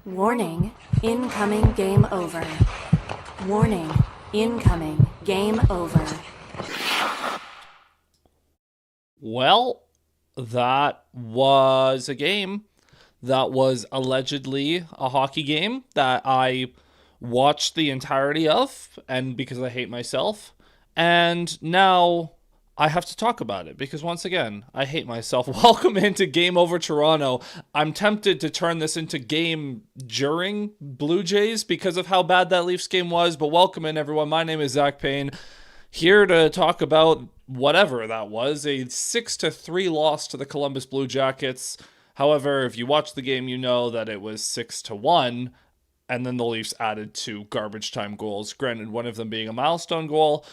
Warning, incoming game over. Warning, incoming game over. Well, that was a game that was allegedly a hockey game that I watched the entirety of, and because I hate myself. And now I have to talk about it because once again, I hate myself. Welcome into Game Over Toronto. I'm tempted to turn this into game during Blue Jays because of how bad that Leafs game was, but welcome in everyone. My name is Zach Payne, here to talk about whatever that was, a 6-3 loss to the Columbus Blue Jackets. However, if you watch the game, you know that it was 6-1, and then the Leafs added two garbage time goals. Granted, one of them being a milestone goal,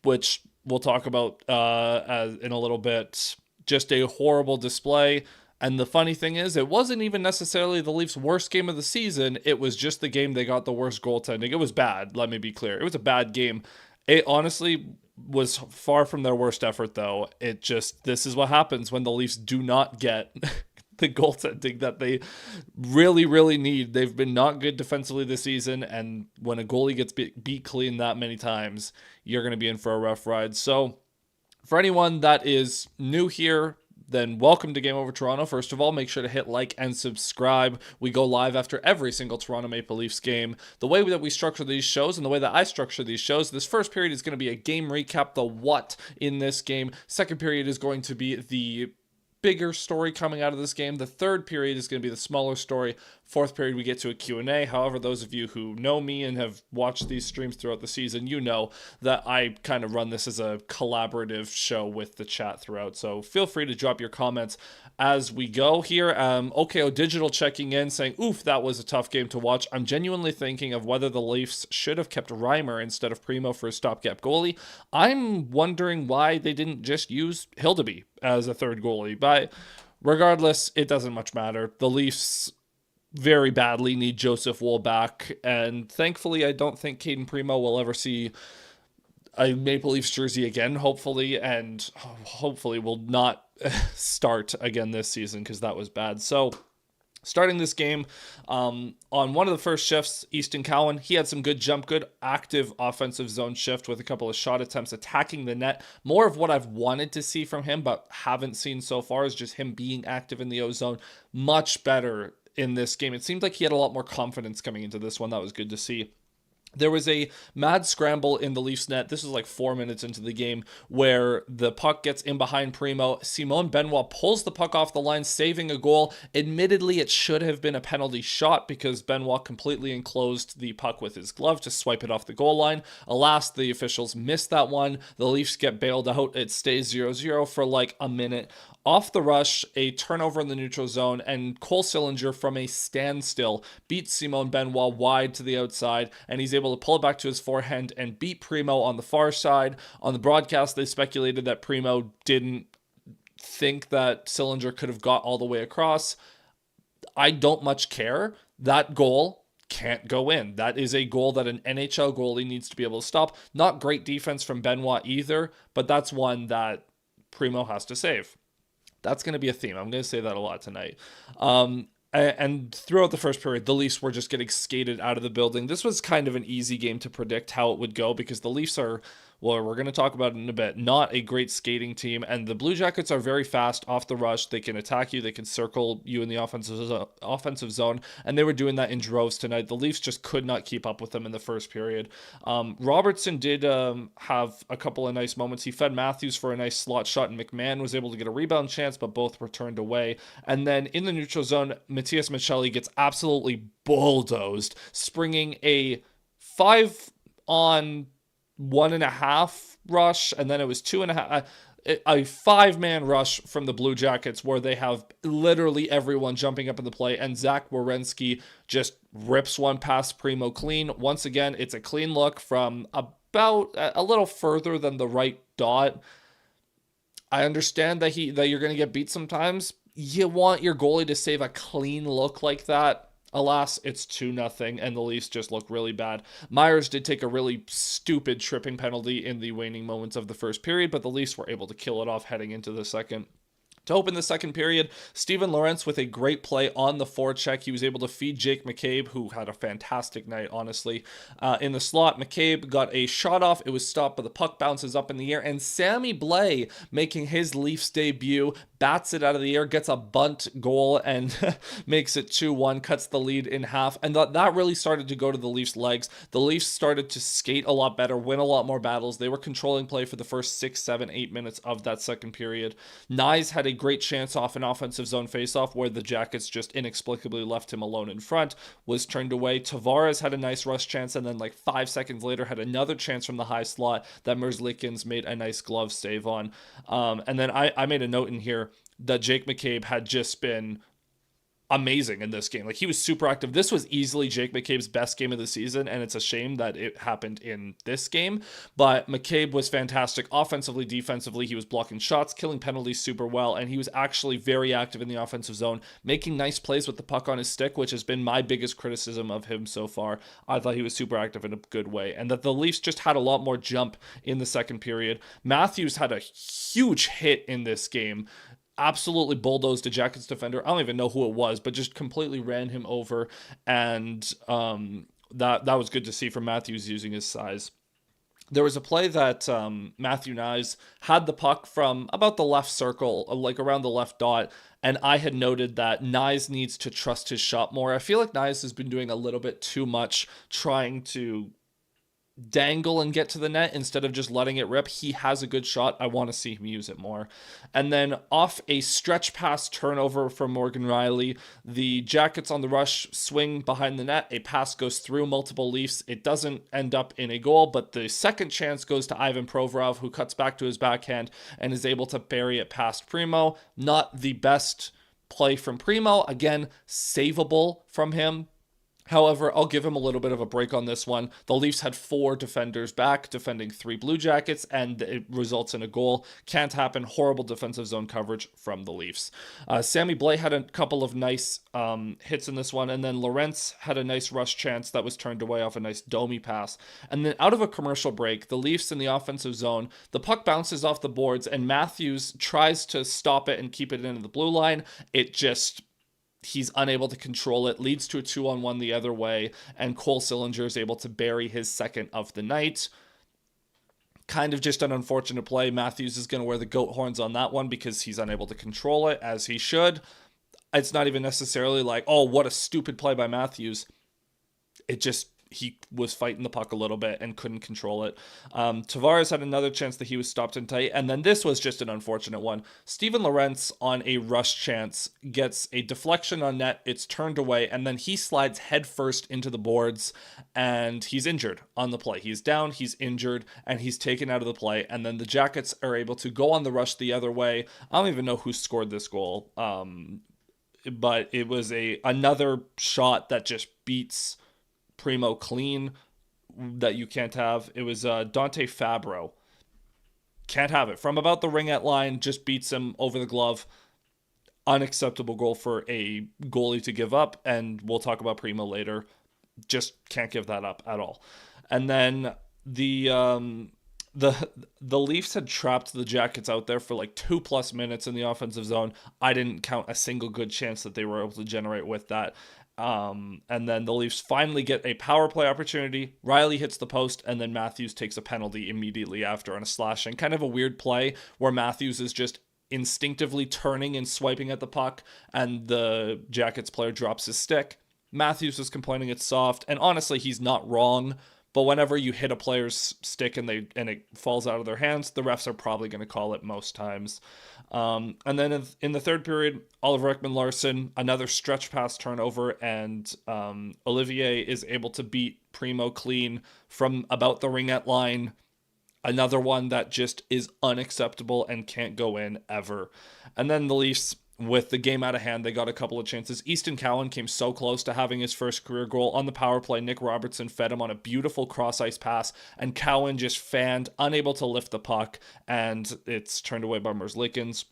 which we'll talk about in a little bit. Just a horrible display. And the funny thing is, it wasn't even necessarily the Leafs' worst game of the season. It was just the game they got the worst goaltending. It was bad, let me be clear. It was a bad game. It honestly was far from their worst effort, though. This is what happens when the Leafs do not get the goaltending that they really, really need. They've been not good defensively this season, and when a goalie gets beat clean that many times, you're going to be in for a rough ride. So, for anyone that is new here, then welcome to Game Over Toronto. First of all, make sure to hit like and subscribe. We go live after every single Toronto Maple Leafs game. The way that we structure these shows and the way that I structure these shows, this first period is going to be a game recap, the what in this game. Second period is going to be the bigger story coming out of this game. The third period is going to be the smaller story. Fourth period, we get to a Q&A. However, those of you who know me and have watched these streams throughout the season, you know that I kind of run this as a collaborative show with the chat throughout. So feel free to drop your comments as we go here. OKO Digital checking in saying, oof, that was a tough game to watch. I'm genuinely thinking of whether the Leafs should have kept Reimer instead of Primo for a stopgap goalie. I'm wondering why they didn't just use Hildeby as a third goalie. But regardless, it doesn't much matter. The Leafs very badly need Joseph Wool back, and thankfully I don't think Caden Primo will ever see a Maple Leafs jersey again, hopefully, and hopefully will not start again this season because that was bad. So starting this game, on one of the first shifts, Easton Cowan, he had some good active offensive zone shift with a couple of shot attempts attacking the net. More of what I've wanted to see from him, but haven't seen so far, is just him being active in the O zone. Much better in this game. It seemed like he had a lot more confidence coming into this one. That was good to see. There was a mad scramble in the Leafs net. This was like 4 minutes into the game where the puck gets in behind Primo. Simon Benoit pulls the puck off the line, saving a goal. Admittedly, it should have been a penalty shot because Benoit completely enclosed the puck with his glove to swipe it off the goal line. Alas, the officials missed that one. The Leafs get bailed out. It stays 0-0 for like a minute. Off the rush, a turnover in the neutral zone, and Cole Sillinger from a standstill beats Simon Benoit wide to the outside, and he's able to pull it back to his forehand and beat Primo on the far side. On the broadcast, they speculated that Primo didn't think that Sillinger could have got all the way across. I don't much care. That goal can't go in. That is a goal that an NHL goalie needs to be able to stop. Not great defense from Benoit either, but that's one that Primo has to save. That's going to be a theme. I'm going to say that a lot tonight. And throughout the first period, the Leafs were just getting skated out of the building. This was kind of an easy game to predict how it would go because the Leafs are, well, we're going to talk about it in a bit, not a great skating team. And the Blue Jackets are very fast off the rush. They can attack you. They can circle you in the offensive zone. And they were doing that in droves tonight. The Leafs just could not keep up with them in the first period. Robertson did have a couple of nice moments. He fed Matthews for a nice slot shot, and McMahon was able to get a rebound chance, but both were turned away. And then in the neutral zone, Matthias Michelli gets absolutely bulldozed, springing a 5-on-1.5 rush, and then it was 2.5, a 5-man rush from the Blue Jackets where they have literally everyone jumping up in the play, and Zach Werenski just rips one past Primo clean. Once again, it's a clean look from about a little further than the right dot. I understand that you're going to get beat sometimes. You want your goalie to save a clean look like that. Alas, it's 2-0, and the Leafs just look really bad. Myers did take a really stupid tripping penalty in the waning moments of the first period, but the Leafs were able to kill it off heading into the second. To open the second period, Steven Lorentz with a great play on the forecheck. He was able to feed Jake McCabe, who had a fantastic night, honestly. In the slot, McCabe got a shot off. It was stopped, but the puck bounces up in the air. And Sammy Blais, making his Leafs debut, bats it out of the air, gets a bunt goal, and makes it 2-1, cuts the lead in half. And that really started to go to the Leafs' legs. The Leafs started to skate a lot better, win a lot more battles. They were controlling play for the first 6, 7, 8 minutes of that second period. Nyes had a great chance off an offensive zone faceoff where the Jackets just inexplicably left him alone in front, was turned away. Tavares had a nice rush chance, and then like 5 seconds later had another chance from the high slot that Merzlikins made a nice glove save on. And then I made a note in here that Jake McCabe had just been amazing in this game. Like, he was super active. This was easily Jake McCabe's best game of the season, and it's a shame that it happened in this game. But McCabe was fantastic offensively, defensively. He was blocking shots, killing penalties super well, and he was actually very active in the offensive zone, making nice plays with the puck on his stick, which has been my biggest criticism of him so far. I thought he was super active in a good way, and that the Leafs just had a lot more jump in the second period. Matthews had a huge hit in this game, absolutely bulldozed a Jackets defender. I don't even know who it was, but just completely ran him over. And that was good to see from Matthews using his size. There was a play that Matthew Nyes had the puck from about the left circle, like around the left dot, and I had noted that Nyes needs to trust his shot more. I feel like Nyes has been doing a little bit too much trying to dangle and get to the net instead of just letting it rip. He has a good shot. I want to see him use it more. And then off a stretch pass turnover from Morgan Rielly, the Jackets on the rush swing behind the net. A pass goes through multiple Leafs. It doesn't end up in a goal, but the second chance goes to Ivan Provorov, who cuts back to his backhand and is able to bury it past Primo. Not the best play from Primo. Again, savable from him. However, I'll give him a little bit of a break on this one. The Leafs had 4 defenders back, defending 3 Blue Jackets, and it results in a goal. Can't happen. Horrible defensive zone coverage from the Leafs. Sammy Blais had a couple of nice hits in this one, and then Lorentz had a nice rush chance that was turned away off a nice Domi pass. And then out of a commercial break, the Leafs in the offensive zone, the puck bounces off the boards, and Matthews tries to stop it and keep it into the blue line. He's unable to control it, leads to a 2-on-1 the other way, and Cole Sillinger is able to bury his second of the night. Kind of just an unfortunate play. Matthews is going to wear the goat horns on that one because he's unable to control it, as he should. It's not even necessarily like, oh, what a stupid play by Matthews. He was fighting the puck a little bit and couldn't control it. Tavares had another chance that he was stopped in tight, and then this was just an unfortunate one. Steven Lorentz on a rush chance gets a deflection on net, it's turned away, and then he slides headfirst into the boards, and he's injured on the play. He's down, he's injured, and he's taken out of the play, and then the Jackets are able to go on the rush the other way. I don't even know who scored this goal, but it was another shot that just beats Primo clean that you can't have. It was Dante Fabro. Can't have it. From about the ringette line, just beats him over the glove. Unacceptable goal for a goalie to give up, and we'll talk about Primo later. Just can't give that up at all. And then the Leafs had trapped the Jackets out there for like 2+ minutes in the offensive zone. I didn't count a single good chance that they were able to generate with that. And then the Leafs finally get a power play opportunity. Rielly hits the post, and then Matthews takes a penalty immediately after on a slashing. Kind of a weird play where Matthews is just instinctively turning and swiping at the puck, and the Jackets player drops his stick. Matthews is complaining it's soft, and honestly, he's not wrong. But whenever you hit a player's stick and it falls out of their hands, the refs are probably going to call it most times. And then in the third period, Oliver Ekman-Larsson, another stretch pass turnover, and Olivier is able to beat Primo clean from about the ringette line. Another one that just is unacceptable and can't go in ever. And then the Leafs, with the game out of hand, they got a couple of chances. Easton Cowan came so close to having his first career goal on the power play. Nick Robertson fed him on a beautiful cross-ice pass, and Cowan just fanned, unable to lift the puck, and it's turned away by Merzlikins.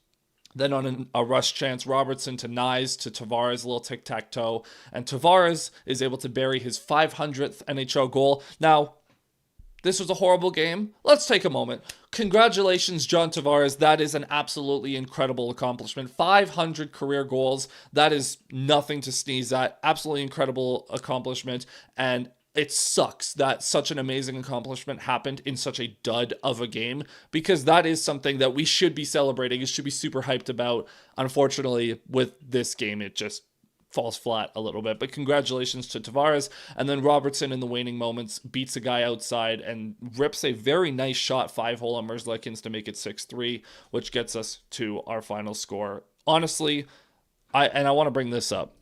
Then on a rush chance, Robertson to Nyes to Tavares, a little tic-tac-toe, and Tavares is able to bury his 500th NHL goal. Now, this was a horrible game. Let's take a moment. Congratulations, John Tavares. That is an absolutely incredible accomplishment. 500 career goals. That is nothing to sneeze at. Absolutely incredible accomplishment. And it sucks that such an amazing accomplishment happened in such a dud of a game, because that is something that we should be celebrating. It should be super hyped about. Unfortunately, with this game, it just falls flat a little bit. But congratulations to Tavares. And then Robertson in the waning moments beats a guy outside and rips a very nice shot 5-hole on Merzlikins to make it 6-3, which gets us to our final score. Honestly, I want to bring this up.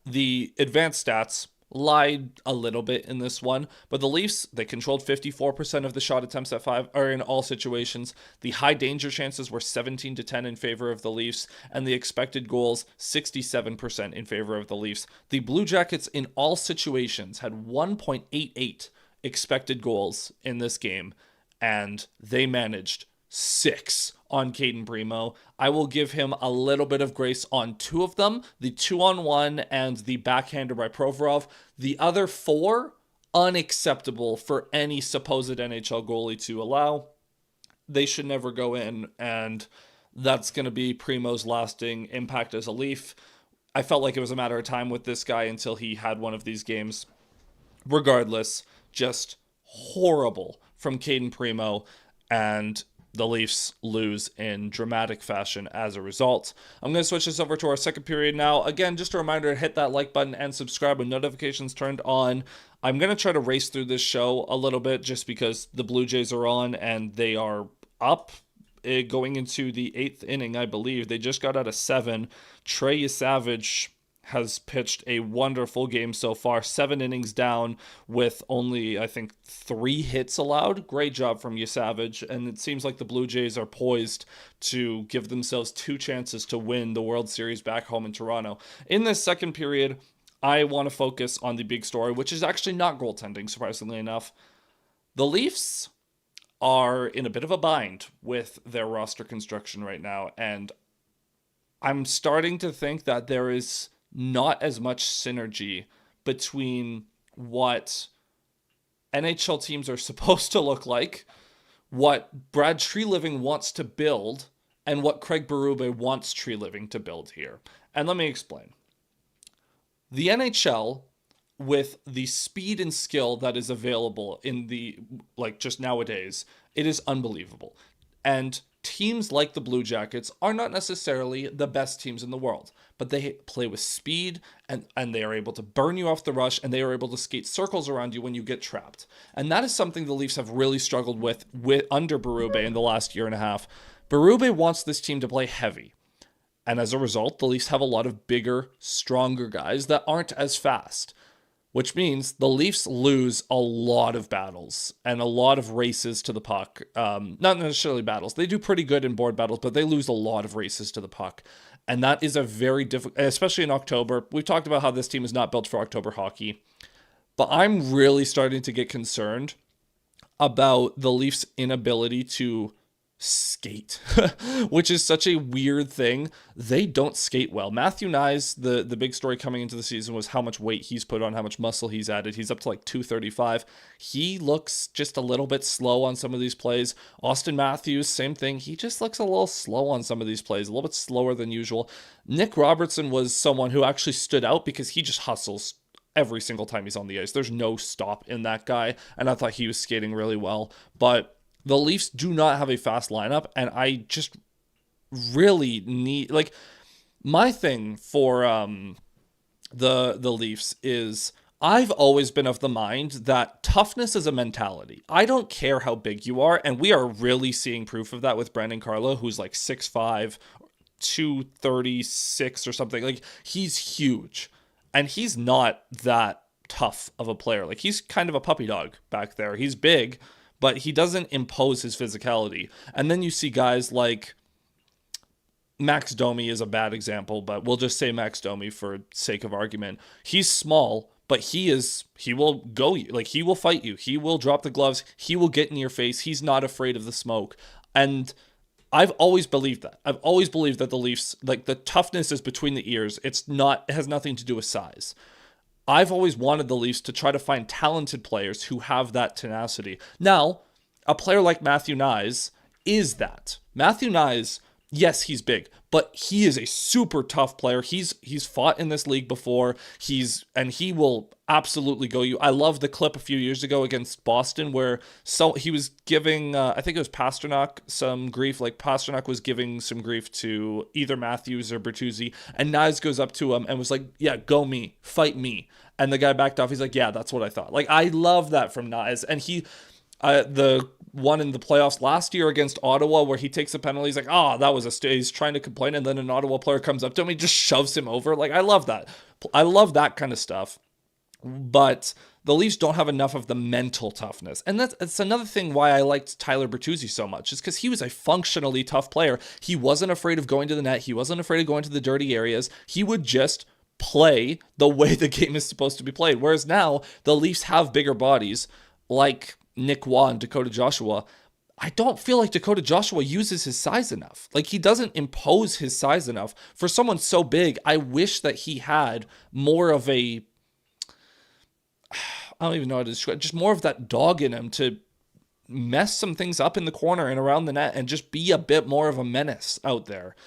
The advanced stats lied a little bit in this one, but the Leafs, they controlled 54% of the shot attempts at 5 or in all situations. The high danger chances were 17-10 in favor of the Leafs, and the expected goals 67% in favor of the Leafs. The Blue Jackets in all situations had 1.88 expected goals in this game, and they managed 6 on Caden Primo. I will give him a little bit of grace on 2 of them, the 2-on-1 and the backhander by Provorov. The other 4, unacceptable for any supposed NHL goalie to allow. They should never go in, and that's going to be Primo's lasting impact as a Leaf. I felt like it was a matter of time with this guy until he had one of these games. Regardless, just horrible from Caden Primo, and the Leafs lose in dramatic fashion as a result. I'm going to switch this over to our second period now. Again, just a reminder to hit that like button and subscribe with notifications turned on. I'm going to try to race through this show a little bit just because the Blue Jays are on and they are up going into the 8th inning, I believe. They just got out of 7. Trey Savage has pitched a wonderful game so far. 7 innings down with only, I think, 3 hits allowed. Great job from Savage. And it seems like the Blue Jays are poised to give themselves 2 chances to win the World Series back home in Toronto. In this second period, I want to focus on the big story, which is actually not goaltending, surprisingly enough. The Leafs are in a bit of a bind with their roster construction right now. And I'm starting to think that there is not as much synergy between what NHL teams are supposed to look like, what Brad Treliving wants to build, and what Craig Berube wants Treliving to build here. And let me explain. The NHL, with the speed and skill that is available in the, just nowadays, it is unbelievable. And teams like the Blue Jackets are not necessarily the best teams in the world, but they play with speed and they are able to burn you off the rush, and they are able to skate circles around you when you get trapped. And that is something the Leafs have really struggled with under Berube in the last year and a half. Berube wants this team to play heavy. And as a result, the Leafs have a lot of bigger, stronger guys that aren't as fast, which means the Leafs lose a lot of battles and a lot of races to the puck. Not necessarily battles. They do pretty good in board battles, but they lose a lot of races to the puck. And that is a very difficult, especially in October. We've talked about how this team is not built for October hockey. But I'm really starting to get concerned about the Leafs' inability to skate, which is such a weird thing. They don't skate well. Matthew Nyes, the big story coming into the season was how much weight he's put on, how much muscle he's added. He's up to 235. He looks just a little bit slow on some of these plays. Austin Matthews, same thing. He just looks a little slow on some of these plays, a little bit slower than usual. Nick Robertson was someone who actually stood out because he just hustles every single time he's on the ice. There's no stop in that guy, and I thought he was skating really well. But the Leafs do not have a fast lineup, and I just really need, my thing for the Leafs is I've always been of the mind that toughness is a mentality. I don't care how big you are, and we are really seeing proof of that with Brandon Carlo, who's 6'5", 236 or something. He's huge, and he's not that tough of a player. He's kind of a puppy dog back there. He's big, but he doesn't impose his physicality. And then you see guys like Max Domi is a bad example, but we'll just say Max Domi for sake of argument. He's small, but he will go, he will fight you. He will drop the gloves. He will get in your face. He's not afraid of the smoke. And I've always believed that. I've always believed that the Leafs, the toughness is between the ears. It has nothing to do with size. I've always wanted the Leafs to try to find talented players who have that tenacity. Now, a player like Matthew Nyes is that. Matthew Nyes, yes, he's big, but he is a super tough player. He's fought in this league before. He will absolutely go you. I love the clip a few years ago against Boston where he was giving I think it was Pasternak some grief. Like Pasternak was giving some grief to either Matthews or Bertuzzi, and Nyes goes up to him and was like, "Yeah, go me, fight me." And the guy backed off. He's like, "Yeah, that's what I thought." Like, I love that from Nyes, and the one in the playoffs last year against Ottawa where he takes a penalty. He's like, that was he's trying to complain. And then an Ottawa player comes up to him. He just shoves him over. Like, I love that. I love that kind of stuff. But the Leafs don't have enough of the mental toughness. And that's another thing why I liked Tyler Bertuzzi so much, is because he was a functionally tough player. He wasn't afraid of going to the net. He wasn't afraid of going to the dirty areas. He would just play the way the game is supposed to be played. Whereas now the Leafs have bigger bodies like Nick Waugh and Dakota Joshua. I don't feel like Dakota Joshua uses his size enough. Like, he doesn't impose his size enough. For someone so big, I wish that he had more of I don't even know how to describe it, just more of that dog in him to mess some things up in the corner and around the net and just be a bit more of a menace out there.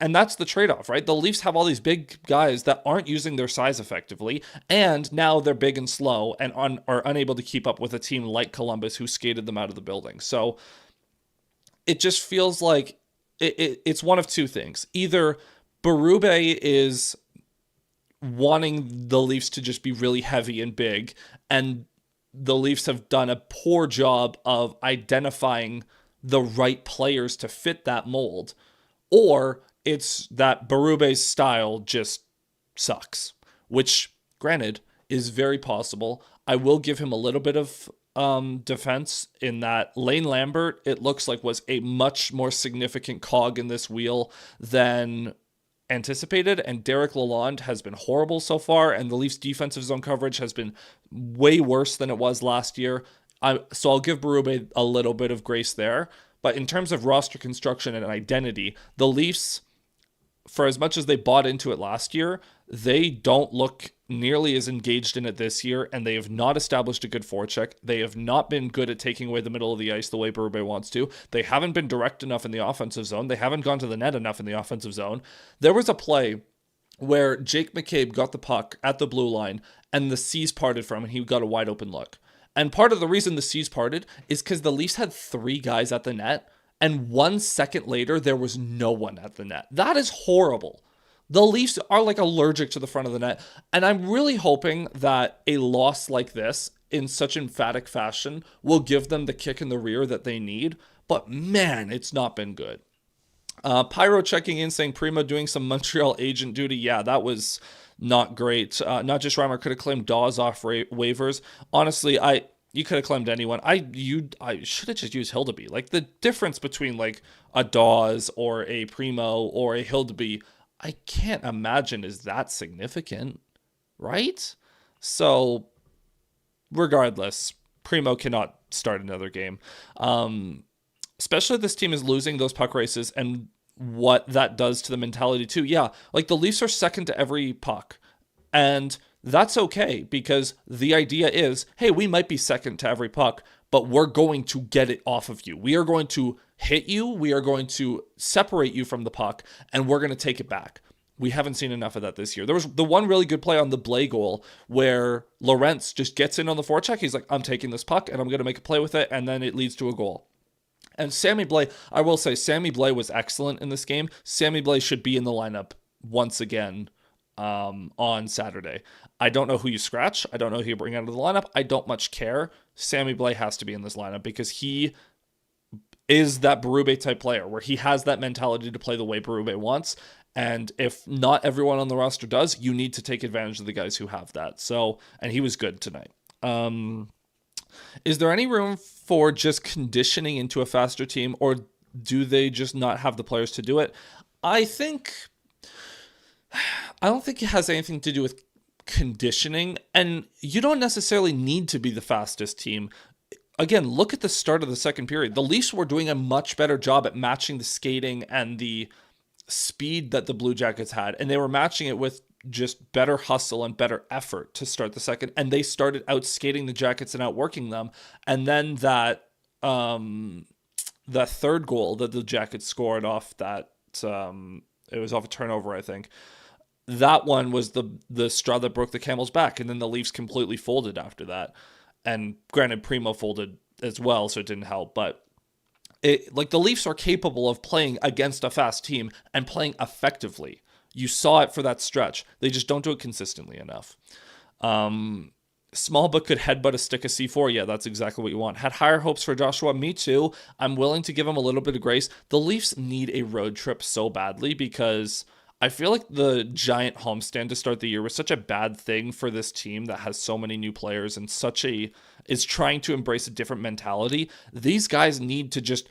And that's the trade-off, right? The Leafs have all these big guys that aren't using their size effectively, and now they're big and slow and are unable to keep up with a team like Columbus who skated them out of the building. So it just feels like it's one of two things. Either Berube is wanting the Leafs to just be really heavy and big, and the Leafs have done a poor job of identifying the right players to fit that mold, or it's that Berube's style just sucks, which, granted, is very possible. I will give him a little bit of defense in that Lane Lambert, it looks like, was a much more significant cog in this wheel than anticipated, and Derek Lalonde has been horrible so far, and the Leafs' defensive zone coverage has been way worse than it was last year. So I'll give Berube a little bit of grace there. But in terms of roster construction and identity, the Leafs, for as much as they bought into it last year, they don't look nearly as engaged in it this year, and they have not established a good forecheck. They have not been good at taking away the middle of the ice the way Berube wants to. They haven't been direct enough in the offensive zone. They haven't gone to the net enough in the offensive zone. There was a play where Jake McCabe got the puck at the blue line, and the seas parted from him, and he got a wide open look. And part of the reason the seas parted is because the Leafs had 3 guys at the net, and 1 second later, there was no one at the net. That is horrible. The Leafs are like allergic to the front of the net, and I'm really hoping that a loss like this in such emphatic fashion will give them the kick in the rear that they need. But man, it's not been good. Pyro checking in saying Primo doing some Montreal agent duty. Yeah, that was not great. Not just Reimer could have claimed Dawes off waivers. Honestly, you could have claimed anyone. I should have just used Hildeby. Like, the difference between like a Dawes or a Primo or a Hildeby, I can't imagine is that significant, right? So regardless, Primo cannot start another game. Especially if this team is losing those puck races and what that does to the mentality too. Yeah, like the Leafs are second to every puck, and that's okay, because the idea is, hey, we might be second to every puck, but we're going to get it off of you. We are going to hit you. We are going to separate you from the puck, and we're going to take it back. We haven't seen enough of that this year. There was the one really good play on the Blais goal where Lorentz just gets in on the forecheck. He's like, I'm taking this puck, and I'm going to make a play with it, and then it leads to a goal. And Sammy Blais, I will say, Sammy Blais was excellent in this game. Sammy Blais should be in the lineup once again on Saturday. I don't know who you scratch. I don't know who you bring out of the lineup. I don't much care. Sammy Blais has to be in this lineup because he is that Berube type player where he has that mentality to play the way Berube wants. And if not everyone on the roster does, you need to take advantage of the guys who have that. So, and he was good tonight. Is there any room for just conditioning into a faster team, or do they just not have the players to do it? I don't think it has anything to do with conditioning, and you don't necessarily need to be the fastest team. Again, look at the start of the second period. The Leafs were doing a much better job at matching the skating and the speed that the Blue Jackets had, and they were matching it with just better hustle and better effort to start the second, and they started out skating the Jackets and outworking them. And then that third goal that the Jackets scored off that it was off a turnover, I think. That one was the straw that broke the camel's back, and then the Leafs completely folded after that. And granted, Primo folded as well, so it didn't help. But the Leafs are capable of playing against a fast team and playing effectively. You saw it for that stretch. They just don't do it consistently enough. Small but could headbutt a stick of C4. Yeah, that's exactly what you want. Had higher hopes for Joshua. Me too. I'm willing to give him a little bit of grace. The Leafs need a road trip so badly because I feel like the giant homestand to start the year was such a bad thing for this team that has so many new players and is trying to embrace a different mentality. These guys need to just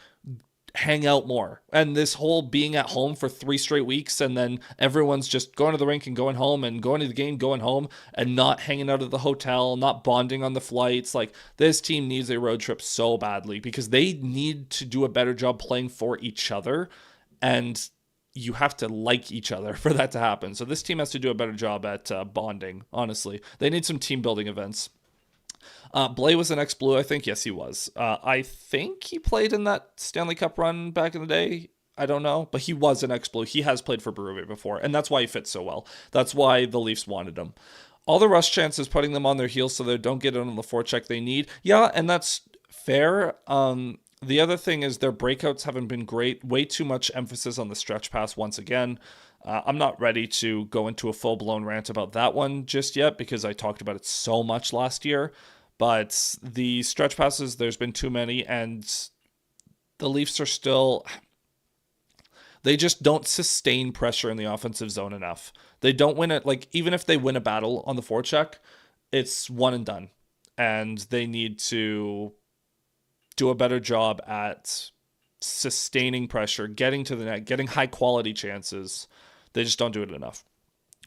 hang out more. And this whole being at home for 3 straight weeks and then everyone's just going to the rink and going home and going to the game, going home and not hanging out at the hotel, not bonding on the flights. Like, this team needs a road trip so badly because they need to do a better job playing for each other, and you have to like each other for that to happen. So this team has to do a better job at bonding, honestly. They need some team building events. Blay was an ex-Blue, I think. Yes, he was. I think he played in that Stanley Cup run back in the day. I don't know. But he was an ex-Blue. He has played for Berube before, and that's why he fits so well. That's why the Leafs wanted him. All the rush chances putting them on their heels so they don't get it on the forecheck they need. Yeah, and that's fair. The other thing is their breakouts haven't been great. Way too much emphasis on the stretch pass once again. I'm not ready to go into a full-blown rant about that one just yet because I talked about it so much last year. But the stretch passes, there's been too many, and the Leafs are still... They just don't sustain pressure in the offensive zone enough. They don't win it. Like, even if they win a battle on the forecheck, it's one and done. And they need to do a better job at sustaining pressure, getting to the net, getting high-quality chances. They just don't do it enough.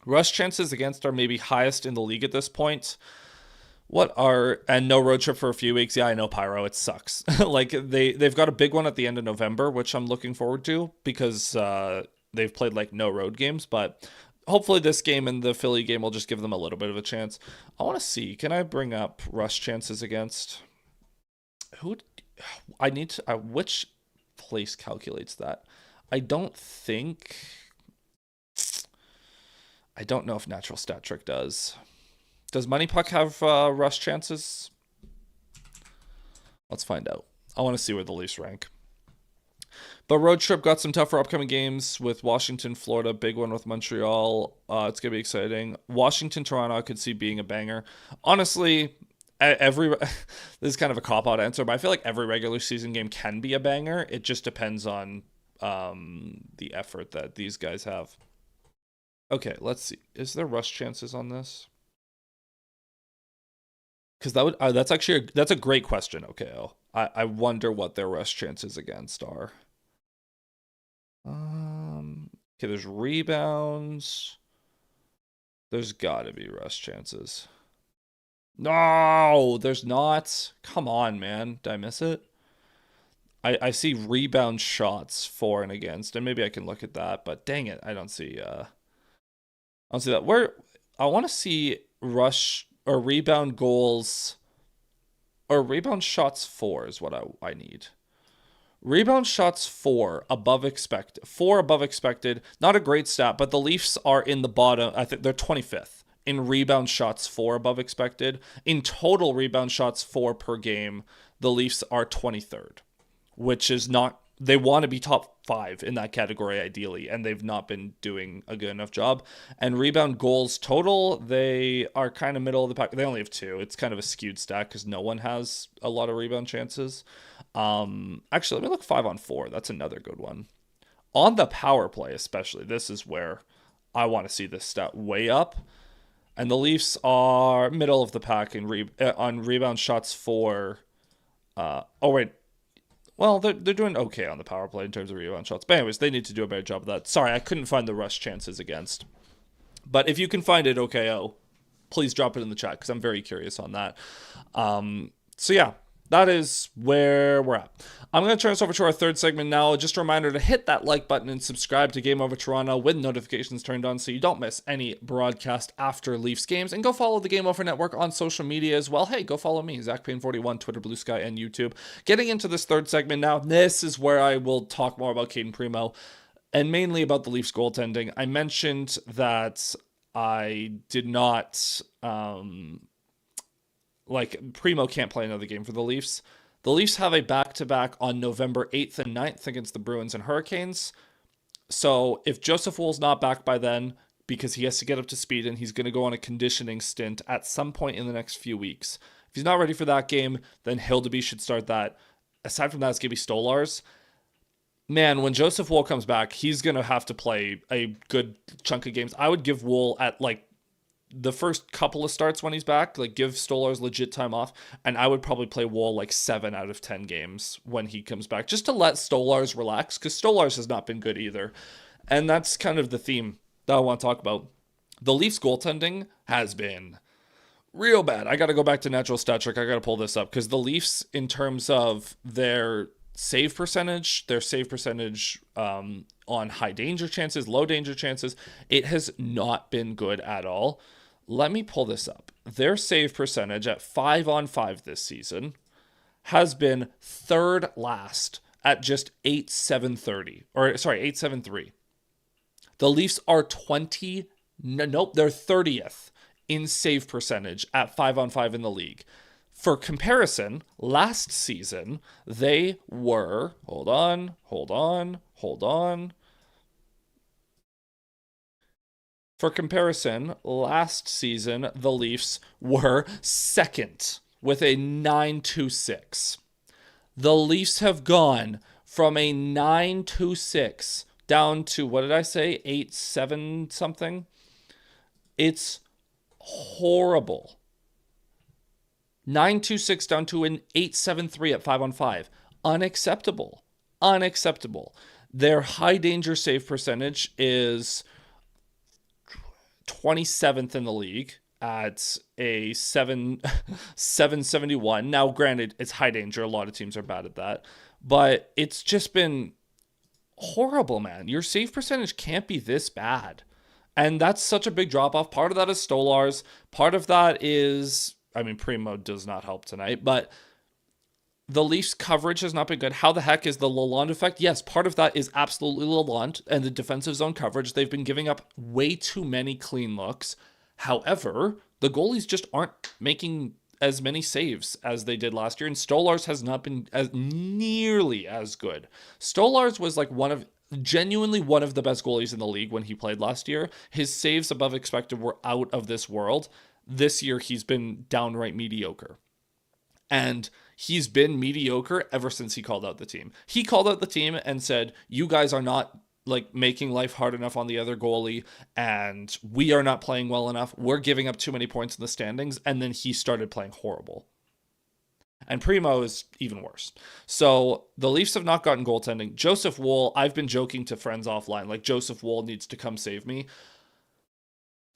Rush chances against are maybe highest in the league at this point. And no road trip for a few weeks. Yeah, I know, Pyro. It sucks. Like, they've got a big one at the end of November, which I'm looking forward to because they've played like no road games. But hopefully this game and the Philly game will just give them a little bit of a chance. I want to see. Can I bring up rush chances against? Which place calculates that? I don't know if Natural Stat Trick does. Does Money Puck have rush chances? Let's find out. I want to see where the Leafs rank. But road trip got some tougher upcoming games with Washington, Florida, big one with Montreal. It's going to be exciting. Washington, Toronto, I could see being a banger. Honestly, this is kind of a cop-out answer, but I feel like every regular season game can be a banger. It just depends on the effort that these guys have. Okay, let's see. Is there rush chances on this? Because that's a great question. Okay, I wonder what their rush chances against are. Okay, there's rebounds. There's got to be rush chances. No, there's not. Come on, man. Did I miss it? I see rebound shots for and against, and maybe I can look at that. But dang it, I don't see. I don't see that. Where I want to see rush or rebound goals or rebound shots for is what I need. Rebound shots for above expected. Not a great stat, but the Leafs are in the bottom. I think they're 25th in rebound shots for above expected. In total rebound shots for per game, the Leafs are 23rd, which is not. They want to be top 5 in that category ideally, and they've not been doing a good enough job. And rebound goals total, they are kind of middle of the pack. They only have 2. It's kind of a skewed stat because no one has a lot of rebound chances. Actually, let me look 5-on-4. That's another good one. On the power play especially, this is where I want to see this stat way up. And the Leafs are middle of the pack on rebound shots for... Well, they're doing okay on the power play in terms of rebound shots. But anyways, they need to do a better job of that. Sorry, I couldn't find the rush chances against. But if you can find it, please drop it in the chat because I'm very curious on that. So yeah, that is where we're at. I'm going to turn us over to our third segment now. Just a reminder to hit that like button and subscribe to Game Over Toronto with notifications turned on so you don't miss any broadcast after Leafs games. And go follow the Game Over Network on social media as well. Hey, go follow me, Zach Payne 41, Twitter, Bluesky, and YouTube. Getting into this third segment now, this is where I will talk more about Caden Primo and mainly about the Leafs goaltending. I mentioned that I did not... Primo can't play another game for the Leafs. The Leafs have a back-to-back on November 8th and 9th against the Bruins and Hurricanes. So if Joseph Wool's not back by then, because he has to get up to speed and he's going to go on a conditioning stint at some point in the next few weeks. If he's not ready for that game, then Hildeby should start that. Aside from that, it's going to be Stolarz. Man, when Joseph Wool comes back, he's going to have to play a good chunk of games. I would give Wool at the first couple of starts when he's back, give Stolarz legit time off, and I would probably play Wool 7 out of 10 games when he comes back, just to let Stolarz relax, because Stolarz has not been good either. And that's kind of the theme that I want to talk about. The Leafs goaltending has been real bad. I got to go back to natural stat trick. I got to pull this up, because the Leafs, in terms of their save percentage on high danger chances, low danger chances, it has not been good at all. Let me pull this up. Their save percentage at 5-on-5 this season has been third last at just 8.73. The Leafs are they're 30th in save percentage at 5-on-5 in the league. For comparison, last season, they were, hold on. For comparison, last season, the Leafs were second with a 9.26. The Leafs have gone from a 9.26 down to, what did I say, 8.7 something? It's horrible. 9.26 down to an 8.73 at 5-on-5. Unacceptable. Their high danger save percentage is 27th in the league at a 771. Now, granted, it's high danger. A lot of teams are bad at that. But it's just been horrible, man. Your save percentage can't be this bad. And that's such a big drop-off. Part of that is Stolarz. Part of that is... Primo does not help tonight, but the Leafs coverage has not been good. How the heck is the Lalonde effect? Yes, part of that is absolutely Lalonde and the defensive zone coverage. They've been giving up way too many clean looks. However, the goalies just aren't making as many saves as they did last year, and Stolarz has not been nearly as good. Stolarz was genuinely one of the best goalies in the league when he played last year. His saves above expected were out of this world. This year, he's been downright mediocre. And he's been mediocre ever since he called out the team. He called out the team and said, you guys are not making life hard enough on the other goalie, and we are not playing well enough. We're giving up too many points in the standings. And then he started playing horrible. And Primo is even worse. So the Leafs have not gotten goaltending. Joseph Wool, I've been joking to friends offline, Joseph Wool needs to come save me.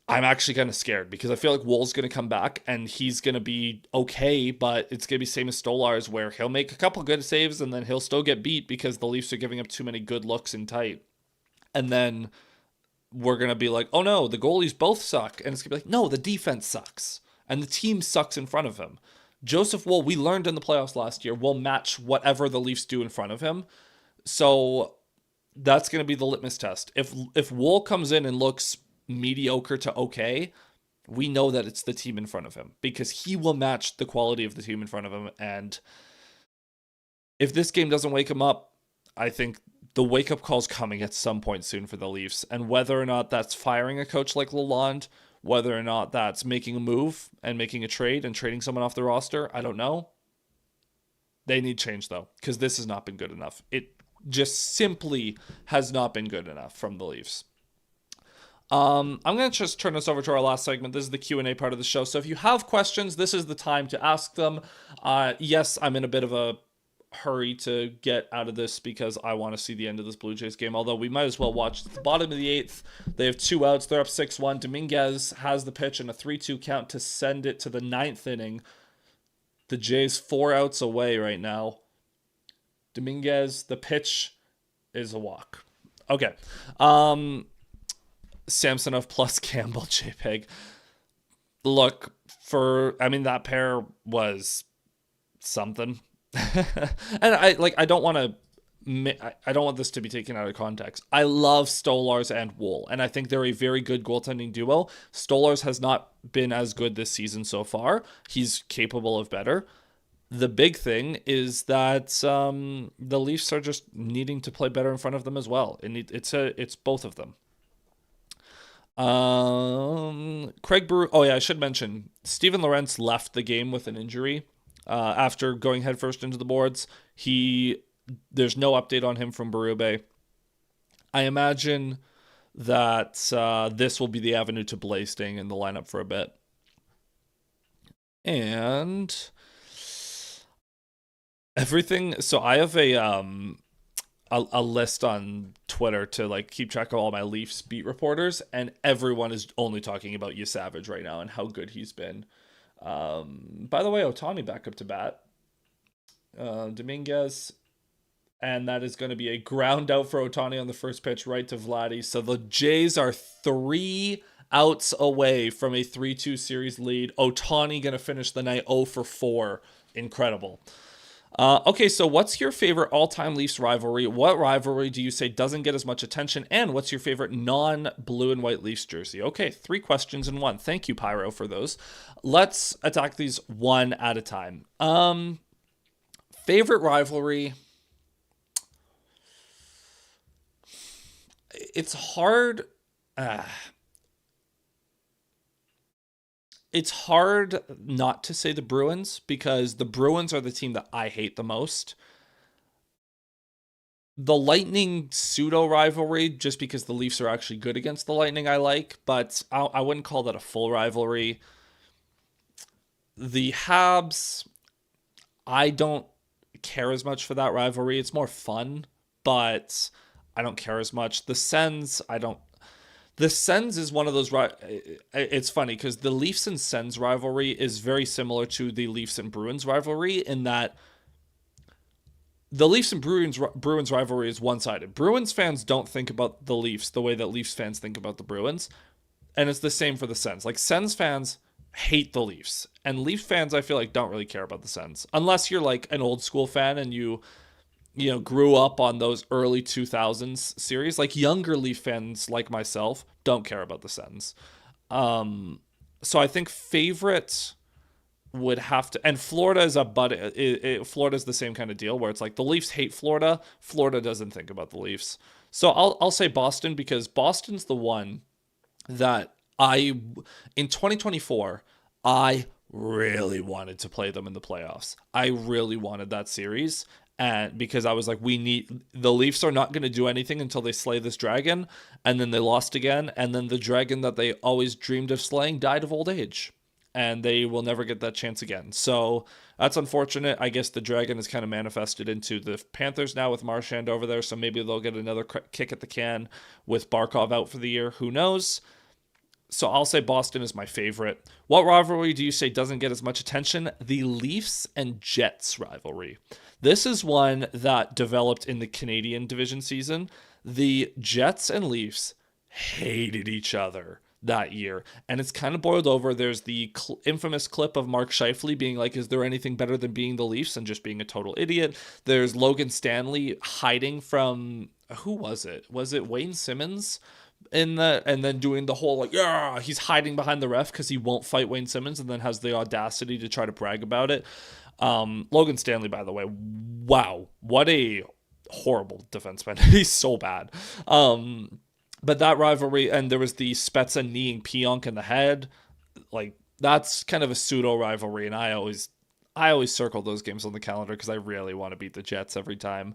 I'm actually kind of scared because I feel like Wool's going to come back and he's going to be okay, but it's going to be same as Stolarz, where he'll make a couple good saves and then he'll still get beat because the Leafs are giving up too many good looks in tight. And then we're going to be like, oh no, the goalies both suck. And it's going to be like, no, the defense sucks. And the team sucks in front of him. Joseph Wool, we learned in the playoffs last year, will match whatever the Leafs do in front of him. So that's going to be the litmus test. If Wool comes in and looks mediocre to okay, we know that it's the team in front of him because he will match the quality of the team in front of him. And if this game doesn't wake him up, I think the wake-up call's coming at some point soon for the Leafs. And whether or not that's firing a coach like Lalonde, whether or not that's making a move and making a trade and trading someone off the roster, I don't know. They need change, though, because this has not been good enough. It just simply has not been good enough from the Leafs. I'm going to just turn this over to our last segment. This is the Q&A part of the show. So if you have questions, this is the time to ask them. Yes, I'm in a bit of a hurry to get out of this because I want to see the end of this Blue Jays game, although we might as well watch the bottom of the 8th. They have 2 outs. They're up 6-1. Dominguez has the pitch and a 3-2 count to send it to the 9th inning. The Jays 4 outs away right now. Dominguez, the pitch is a walk. Okay. Samsonov plus Campbell, JPEG. Look, that pair was something. And I don't want to I don't want this to be taken out of context. I love Stolars and Wool, and I think they're a very good goaltending duo. Stolars has not been as good this season so far. He's capable of better. The big thing is that the Leafs are just needing to play better in front of them as well. It's both of them. Craig Brew. Oh yeah, I should mention Steven Lorentz left the game with an injury after going headfirst into the boards. There's no update on him from Berube. I imagine that this will be the avenue to Blaze staying in the lineup for a bit. And everything. So I have a list on Twitter to keep track of all my Leafs beat reporters, and everyone is only talking about Savage right now and how good he's been. By the way, Ohtani back up to bat. Dominguez, and that is going to be a ground out for Ohtani on the first pitch right to Vladdy. So the Jays are 3 outs away from a 3-2 series lead. Ohtani going to finish the night 0 for 4. Incredible. Okay, so what's your favorite all-time Leafs rivalry? What rivalry do you say doesn't get as much attention? And what's your favorite non-blue and white Leafs jersey? Okay, 3 questions in one. Thank you, Pyro, for those. Let's attack these one at a time. Favorite rivalry? It's hard. It's hard not to say the Bruins because the Bruins are the team that I hate the most. The Lightning pseudo rivalry, just because the Leafs are actually good against the Lightning, I like, but I wouldn't call that a full rivalry. The Habs, I don't care as much for that rivalry. It's more fun, but I don't care as much. The Sens, The Sens is one of those. It's funny because the Leafs and Sens rivalry is very similar to the Leafs and Bruins rivalry in that the Leafs and Bruins rivalry is one-sided. Bruins fans don't think about the Leafs the way that Leafs fans think about the Bruins, and it's the same for the Sens. Sens fans hate the Leafs, and Leafs fans I feel like don't really care about the Sens unless you're an old school fan and you grew up on those early 2000s series. Younger Leaf fans like myself don't care about the Sens. So I think favorite would have to, and Florida is Florida's the same kind of deal where it's the Leafs hate Florida. Florida doesn't think about the Leafs. So I'll say Boston because Boston's the one that in 2024, I really wanted to play them in the playoffs. I really wanted that series. And because I was the Leafs are not going to do anything until they slay this dragon. And then they lost again. And then the dragon that they always dreamed of slaying died of old age. And they will never get that chance again. So that's unfortunate. I guess the dragon is kind of manifested into the Panthers now with Marchand over there. So maybe they'll get another kick at the can with Barkov out for the year. Who knows? So I'll say Boston is my favorite. What rivalry do you say doesn't get as much attention? The Leafs and Jets rivalry. This is one that developed in the Canadian division season. The Jets and Leafs hated each other that year. And it's kind of boiled over. There's the infamous clip of Mark Scheifele being is there anything better than being the Leafs and just being a total idiot? There's Logan Stanley hiding from, who was it? Was it Wayne Simmons? And then doing the whole he's hiding behind the ref because he won't fight Wayne Simmons and then has the audacity to try to brag about it. Logan Stanley, by the way, wow, what a horrible defenseman. He's so bad. But that rivalry, and there was the Spezza kneeing Pionk in the head. That's kind of a pseudo rivalry, and I always circle those games on the calendar because I really want to beat the Jets every time.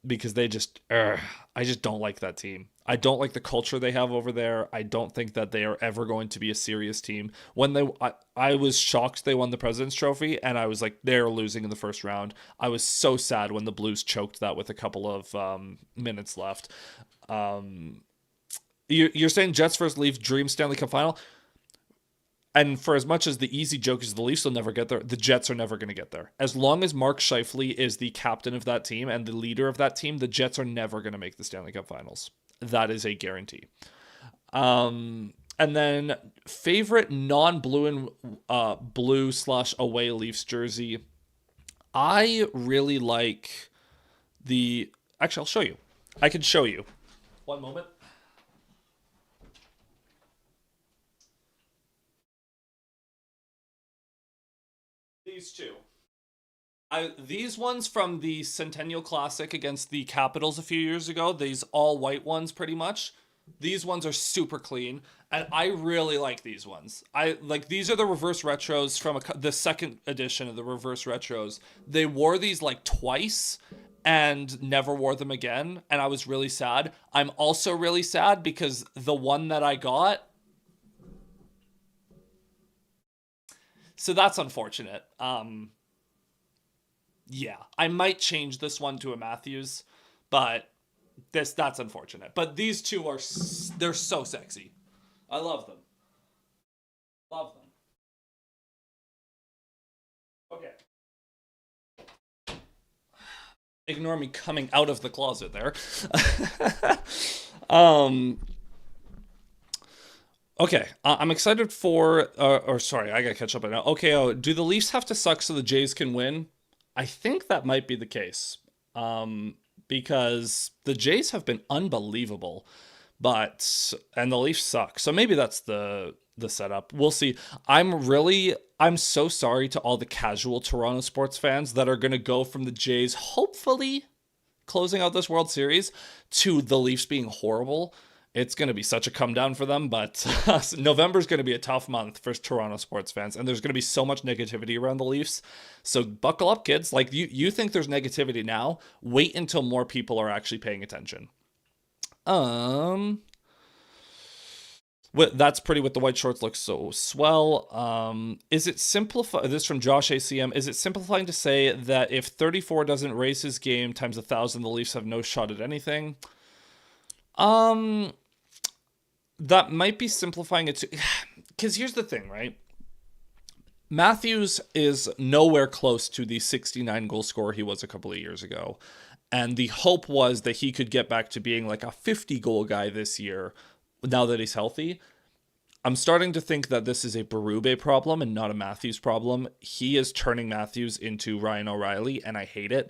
Because I just don't like that team. I don't like the culture they have over there. I don't think that they are ever going to be a serious team. I was shocked they won the President's Trophy, and I was they're losing in the first round. I was so sad when the Blues choked that with a couple of minutes left. You're saying Jets versus Leafs dream Stanley Cup final? And for as much as the easy joke is the Leafs will never get there, the Jets are never going to get there. As long as Mark Scheifele is the captain of that team and the leader of that team, the Jets are never going to make the Stanley Cup Finals. That is a guarantee. And then favorite non-blue and blue/away Leafs jersey. I really like the. Actually, I'll show you. I can show you. One moment. These two. These ones from the Centennial Classic against the Capitals a few years ago. These all white ones, pretty much. These ones are super clean, and I really like these ones. I like these are the reverse retros from the second edition of the reverse retros. They wore these like twice and never wore them again, and I was really sad. I'm also really sad because the one that I got, so that's unfortunate. Yeah, I might change this one to a Matthews, but that's unfortunate. But these two are they're so sexy. I love them. Love them. Okay. Ignore me coming out of the closet there. Okay, I'm excited for or sorry, I gotta catch up right now. Okay, do the Leafs have to suck so the Jays can win? I think that might be the case. Because the Jays have been unbelievable, and the Leafs suck. So maybe that's the setup. We'll see. I'm so sorry to all the casual Toronto sports fans that are going to go from the Jays hopefully closing out this World Series to the Leafs being horrible. It's going to be such a come down for them, but November's going to be a tough month for Toronto sports fans, and there's going to be so much negativity around the Leafs. So buckle up, kids. Like you think there's negativity now? Wait until more people are actually paying attention. That's pretty with the white shorts look so swell. Is it simplify this from Josh ACM? Is it simplifying to say that if 34 doesn't raise his game times 1,000, the Leafs have no shot at anything? That might be simplifying it because here's the thing, right? Matthews is nowhere close to the 69 goal scorer he was a couple of years ago. And the hope was that he could get back to being like a 50 goal guy this year now that he's healthy. I'm starting to think that this is a Berube problem and not a Matthews problem. He is turning Matthews into Ryan O'Reilly, and I hate it.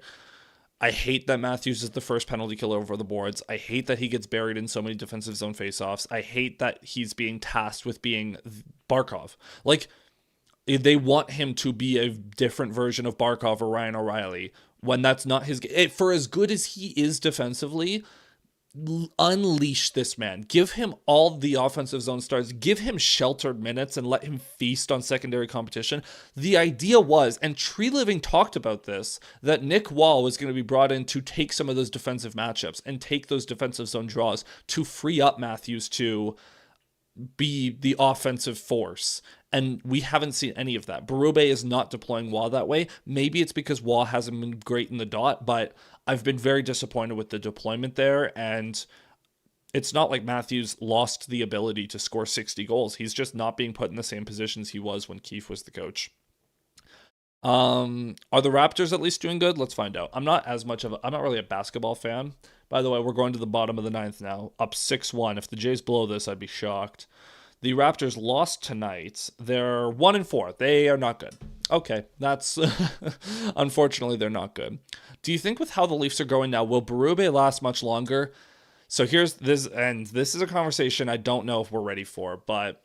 I hate that Matthews is the first penalty killer over the boards. I hate that he gets buried in so many defensive zone faceoffs. I hate that he's being tasked with being Barkov. Like, they want him to be a different version of Barkov or Ryan O'Reilly when that's not his game. For as good as he is defensively, unleash this man. Give him all the offensive zone starts. Give him sheltered minutes and let him feast on secondary competition. The idea was, and Tree Living talked about this, that Nick Wall was going to be brought in to take some of those defensive matchups and take those defensive zone draws to free up Matthews to be the offensive force. And we haven't seen any of that. Berube is not deploying Wall that way. Maybe it's because Wall hasn't been great in the dot, but I've been very disappointed with the deployment there. And it's not like Matthews lost the ability to score 60 goals. He's just not being put in the same positions he was when Keefe was the coach. Are the Raptors at least doing good? Let's find out. I'm not really a basketball fan. By the way, we're going to the bottom of the ninth now, up 6-1. If the Jays blow this, I'd be shocked. The Raptors lost tonight. They're 1-4. They are not good. Okay, that's unfortunately they're not good. Do you think with how the Leafs are going now, will Berube last much longer? So here's this, and this is a conversation I don't know if we're ready for, but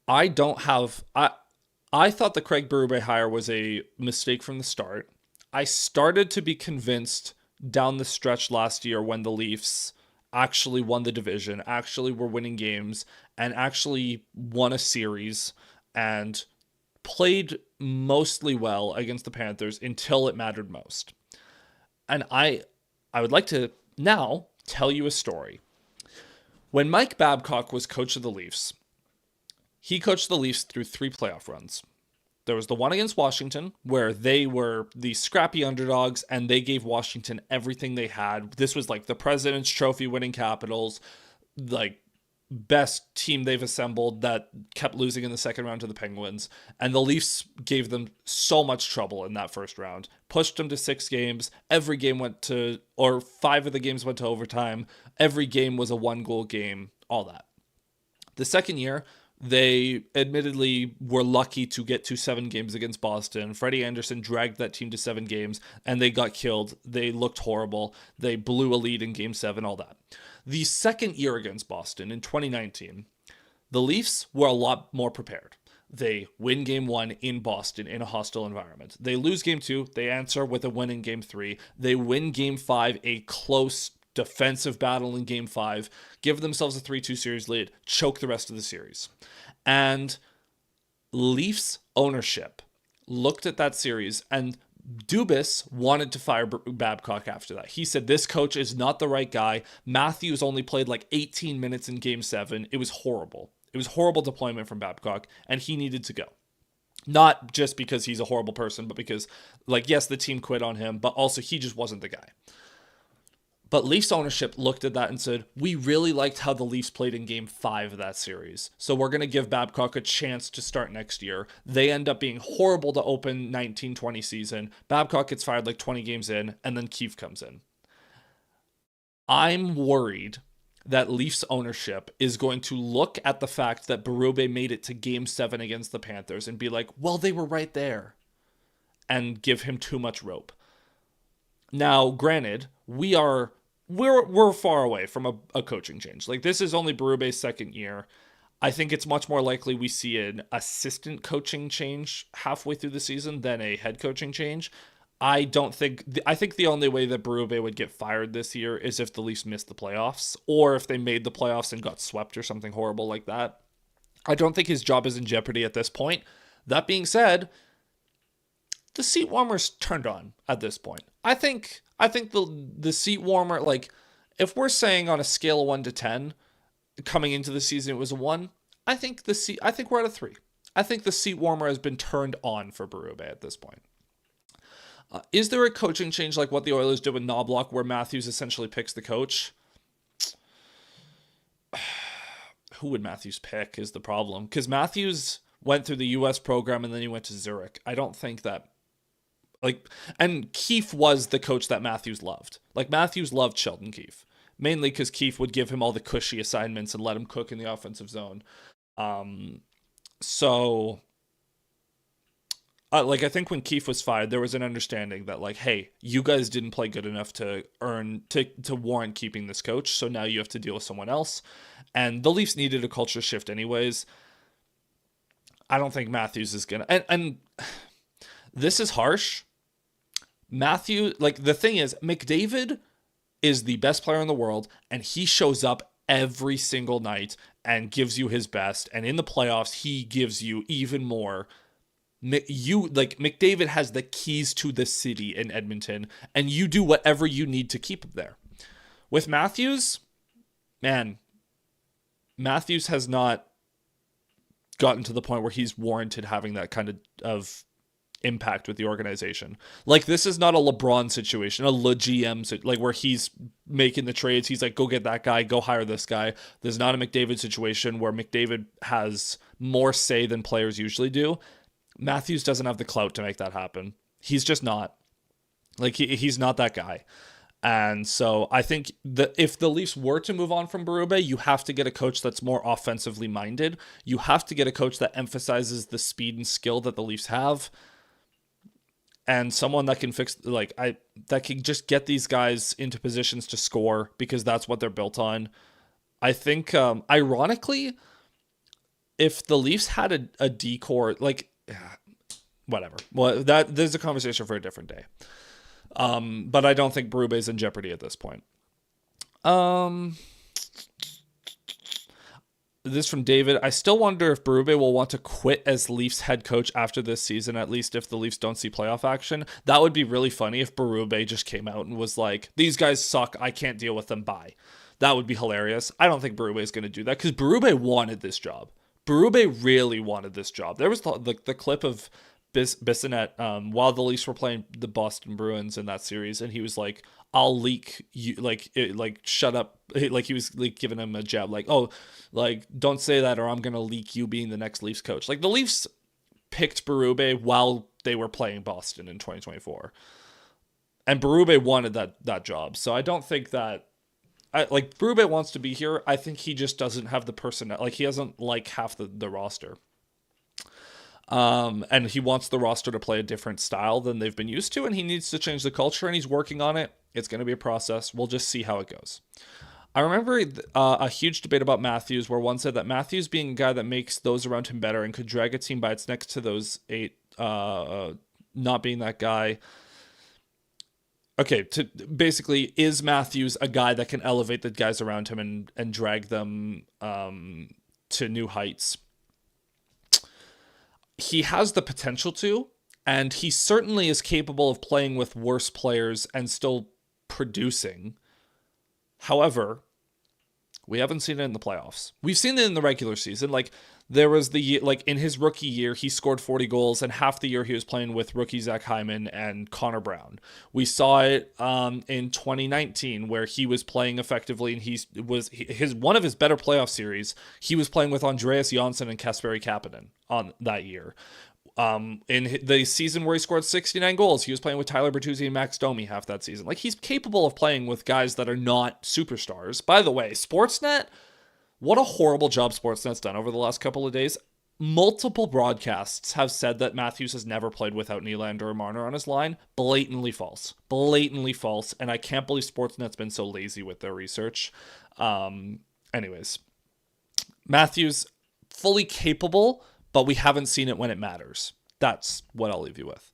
I thought the Craig Berube hire was a mistake from the start. I started to be convinced down the stretch last year when the Leafs actually won the division, actually were winning games, and actually won a series and played mostly well against the Panthers until it mattered most. And I would like to now tell you a story. When Mike Babcock was coach of the Leafs, he coached the Leafs through 3 playoff runs. There was the one against Washington, where they were the scrappy underdogs, and they gave Washington everything they had. This was like the President's Trophy winning Capitals. Like, best team they've assembled that kept losing in the second round to the Penguins. And the Leafs gave them so much trouble in that first round, pushed them to 6 games. Every game went to, or 5 of the games went to overtime. Every game was a 1-goal game, all that. The second year, they admittedly were lucky to get to 7 games against Boston. Freddie Anderson dragged that team to 7 games, and they got killed. They looked horrible. They blew a lead in Game 7, all that. The second year against Boston in 2019, the Leafs were a lot more prepared. They win Game 1 in Boston in a hostile environment. They lose Game 2. They answer with a win in Game 3. They win Game 5, a close defensive battle in Game 5, give themselves a 3-2 series lead, choke the rest of the series. And Leafs ownership looked at that series, and Dubas wanted to fire Babcock after that. He said, this coach is not the right guy. Matthews only played like 18 minutes in Game 7. It was horrible. It was horrible deployment from Babcock, and he needed to go. Not just because he's a horrible person, but because, like, yes, the team quit on him, but also he just wasn't the guy. But Leafs ownership looked at that and said, we really liked how the Leafs played in Game 5 of that series. So we're going to give Babcock a chance to start next year. They end up being horrible to open 19-20 season. Babcock gets fired like 20 games in, and then Keefe comes in. I'm worried that Leafs ownership is going to look at the fact that Berube made it to Game 7 against the Panthers and be like, well, they were right there, and give him too much rope. Now, granted, we're far away from a coaching change. Like, this is only Berube's second year. I think it's much more likely we see an assistant coaching change halfway through the season than a head coaching change. I think the only way that Berube would get fired this year is if the Leafs missed the playoffs, or if they made the playoffs and got swept or something horrible like that. I don't think his job is in jeopardy at this point. That being said, the seat warmer's turned on at this point. I think the seat warmer, like, if we're saying on a scale of 1 to 10, coming into the season it was a 1, I think we're at a 3. I think the seat warmer has been turned on for Berube at this point. Is there a coaching change like what the Oilers did with Knobloch, where Matthews essentially picks the coach? Who would Matthews pick is the problem, because Matthews went through the U.S. program and then he went to Zurich. I don't think that, like, and Keefe was the coach that Matthews loved. Like, Matthews loved Sheldon Keefe, mainly because Keefe would give him all the cushy assignments and let him cook in the offensive zone. I think when Keefe was fired, there was an understanding that, like, hey, you guys didn't play good enough to warrant keeping this coach, so now you have to deal with someone else. And the Leafs needed a culture shift anyways. I don't think Matthews is gonna, and this is harsh. Matthew, like, the thing is, McDavid is the best player in the world, and he shows up every single night and gives you his best, and in the playoffs he gives you even more. McDavid has the keys to the city in Edmonton, and you do whatever you need to keep him there. With Matthews, man, Matthews has not gotten to the point where he's warranted having that kind of impact with the organization. Like, this is not a LeBron situation, a GM, like, where he's making the trades. He's like, go get that guy, go hire this guy. There's not a McDavid situation where McDavid has more say than players usually do. Matthews doesn't have the clout to make that happen. He's just not. Like, he's not that guy. And so I think that if the Leafs were to move on from Berube, you have to get a coach that's more offensively minded. You have to get a coach that emphasizes the speed and skill that the Leafs have. And someone that can that can just get these guys into positions to score, because that's what they're built on. I think, ironically, if the Leafs had a decor, like, whatever. Well, there's a conversation for a different day. But I don't think Berube is in jeopardy at this point. This from David. I still wonder if Berube will want to quit as Leafs head coach after this season, at least if the Leafs don't see playoff action. That would be really funny if Berube just came out and was like, these guys suck, I can't deal with them, bye. That would be hilarious. I don't think Berube is going to do that, because Berube wanted this job. Berube really wanted this job. There was the clip of Bissonnette while the Leafs were playing the Boston Bruins in that series, and he was like, I'll leak you, shut up, like he was like giving him a jab, like, oh, like don't say that or I'm gonna leak you being the next Leafs coach. Like the Leafs picked Berube while they were playing Boston in 2024, and Berube wanted that job. So I don't think that Berube wants to be here. I think he just doesn't have the personnel. Like he doesn't like half the roster. And he wants the roster to play a different style than they've been used to, and he needs to change the culture, and he's working on it. It's going to be a process. We'll just see how it goes. I remember a huge debate about Matthews where one said that Matthews being a guy that makes those around him better and could drag a team by its neck to those 8, not being that guy. Okay, basically, is Matthews a guy that can elevate the guys around him and drag them to new heights? He has the potential to, and he certainly is capable of playing with worse players and still producing. However, we haven't seen it in the playoffs. We've seen it in the regular season. Like there was in his rookie year, he scored 40 goals, and half the year he was playing with rookie Zach Hyman and Connor Brown. We saw it in 2019 where he was playing effectively, and one of his better playoff series. He was playing with Andreas Johnsson and Kasperi Kapanen on that year. In the season where he scored 69 goals, he was playing with Tyler Bertuzzi and Max Domi half that season. Like he's capable of playing with guys that are not superstars. By the way, Sportsnet. What a horrible job Sportsnet's done over the last couple of days. Multiple broadcasts have said that Matthews has never played without Nylander or Marner on his line. Blatantly false. Blatantly false. And I can't believe Sportsnet's been so lazy with their research. Anyways, Matthews, fully capable, but we haven't seen it when it matters. That's what I'll leave you with.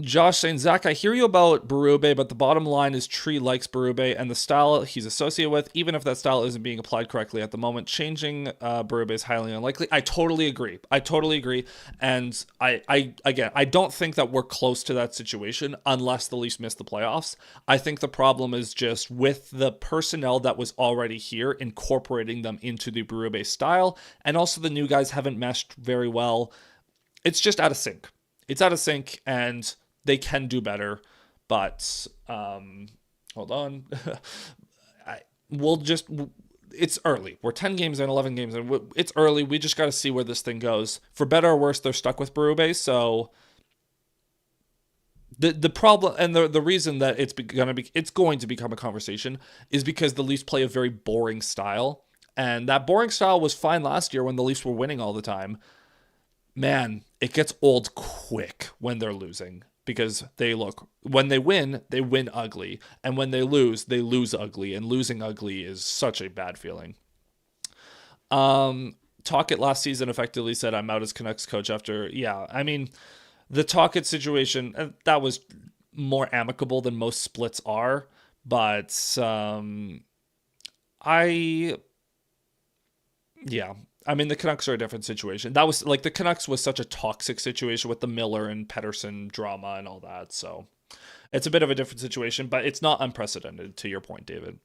Josh saying, Zach, I hear you about Berube, but the bottom line is Tree likes Berube and the style he's associated with, even if that style isn't being applied correctly at the moment. Changing Berube is highly unlikely. I totally agree. And I don't think that we're close to that situation unless the Leafs miss the playoffs. I think the problem is just with the personnel that was already here, incorporating them into the Berube style, and also the new guys haven't meshed very well. It's just out of sync. It's out of sync, and they can do better. But hold on, it's early. We're 10 games in, 11 games in. It's early. We just got to see where this thing goes. For better or worse, they're stuck with Berube. So the problem and the reason that it's going to become a conversation is because the Leafs play a very boring style, and that boring style was fine last year when the Leafs were winning all the time. Man, it gets old quick when they're losing because when they win ugly. And when they lose ugly. And losing ugly is such a bad feeling. Tocchet last season effectively said, I'm out as Canucks coach after, I mean, the Tocchet situation, that was more amicable than most splits are. But I mean, the Canucks are a different situation. That was the Canucks was such a toxic situation with the Miller and Pettersson drama and all that. So it's a bit of a different situation, but it's not unprecedented to your point, David.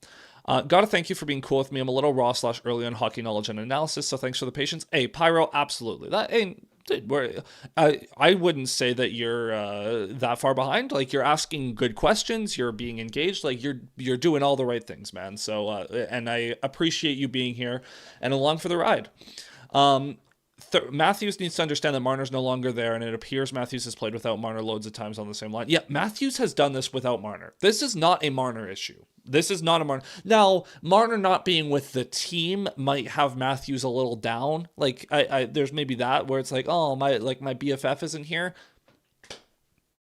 Gotta thank you for being cool with me. I'm a little raw / early on hockey knowledge and analysis, so thanks for the patience. Hey, Pyro, absolutely. I wouldn't say that you're that far behind. Like, you're asking good questions, you're being engaged, like you're doing all the right things, man. So and I appreciate you being here and along for the ride. Matthews needs to understand that Marner's no longer there, and it appears Matthews has played without Marner loads of times on the same line. Yeah, Matthews has done this without Marner. This is not a Marner issue. This is not a Marner. Now, Marner not being with the team might have Matthews a little down. Like, there's maybe that where it's like, oh, my BFF isn't here.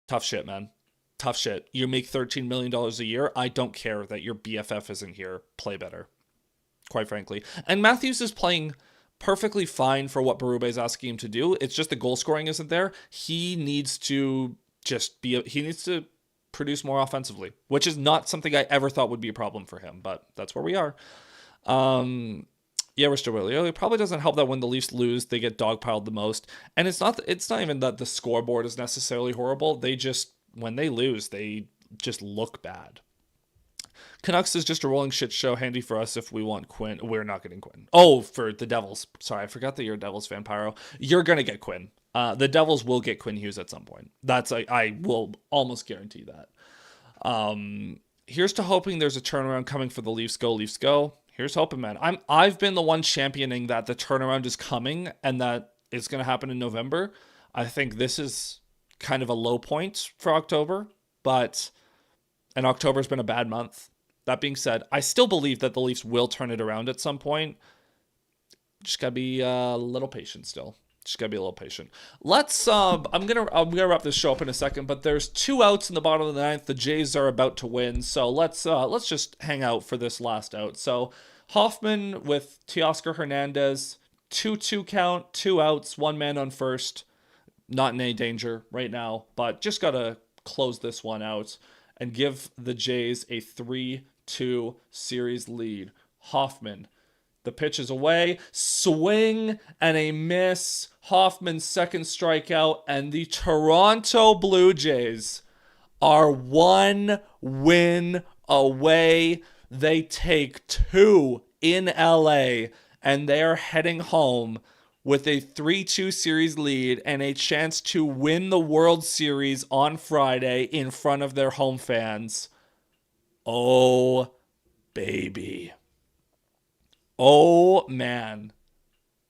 Tough shit, man. Tough shit. You make $13 million a year. I don't care that your BFF isn't here. Play better, quite frankly. And Matthews is playing perfectly fine for what Berube is asking him to do. It's just the goal scoring isn't there. He needs to produce more offensively, which is not something I ever thought would be a problem for him, but that's where we are. We're still really early. It probably doesn't help that when the Leafs lose, they get dogpiled the most. And it's not even that the scoreboard is necessarily horrible. When they lose, they just look bad. Canucks is just a rolling shit show, handy for us if we want Quinn. We're not getting Quinn. Oh, for the Devils. Sorry, I forgot that you're a Devils fan, Pyro. You're going to get Quinn. The Devils will get Quinn Hughes at some point. I will almost guarantee that. Here's to hoping there's a turnaround coming for the Leafs. Go, Leafs, go. Here's hoping, man. I've been the one championing that the turnaround is coming and that it's going to happen in November. I think this is kind of a low point for October, and October's been a bad month. That being said, I still believe that the Leafs will turn it around at some point. Just gotta be a little patient still. Just gotta be a little patient. Let's I'm gonna wrap this show up in a second, but there's 2 outs in the bottom of the ninth. The Jays are about to win, so let's just hang out for this last out. So Hoffman with Teoscar Hernandez, 2-2 count, 2 outs, 1 man on first. Not in any danger right now, but just gotta close this one out and give the Jays a 3-2 series lead. Hoffman. The pitch is away, swing and a miss. Hoffman's second strikeout, and the Toronto Blue Jays are 1 win away. They take 2 in LA, and they are heading home with a 3-2 series lead and a chance to win the World Series on Friday in front of their home fans. Oh, baby. Oh, man.